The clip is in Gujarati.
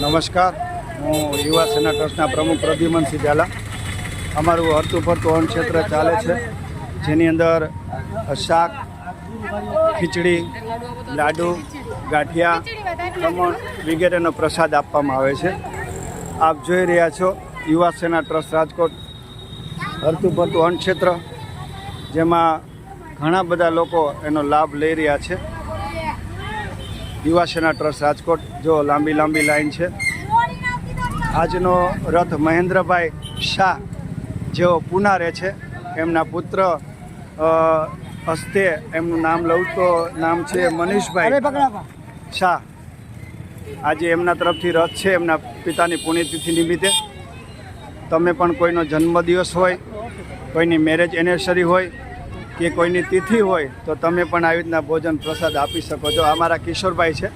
નમસ્કાર, હું યુવા સેના ટ્રસ્ટના પ્રમુખ પ્રદ્યુમનસિંહ ઝાલા. અમારું હરતું ફરતું અન્ન ક્ષેત્ર ચાલે છે, જેની અંદર શાક, ખીચડી, લાડુ, ગાંઠિયા, ખમણ વગેરેનો પ્રસાદ આપવામાં આવે છે. આપ જોઈ રહ્યા છો યુવા સેના ટ્રસ્ટ રાજકોટ હરતું ફરતું અન્ન ક્ષેત્ર, જેમાં ઘણા બધા લોકો એનો લાભ લઈ રહ્યા છે. યુવા સેના ટ્રસ્ટ રાજકોટ જો લાંબી લાઈન છે. આજનો રથ મહેન્દ્રભાઈ શાહ જેઓ પૂના રહે છે, એમના પુત્ર હસ્તે એમનું નામ લઉં તો નામ છે મનીષભાઈ શાહ. આજે એમના તરફથી રથ છે એમના પિતાની પુણ્યતિથિ નિમિત્તે. તમે પણ કોઈનો જન્મદિવસ હોય, કોઈની મેરેજ એનિવર્સરી હોય કે કોઈની તિથિ હોય તો તમે પણ આવી રીતના ભોજન પ્રસાદ આપી શકો છો. અમારા કિશોરભાઈ છે,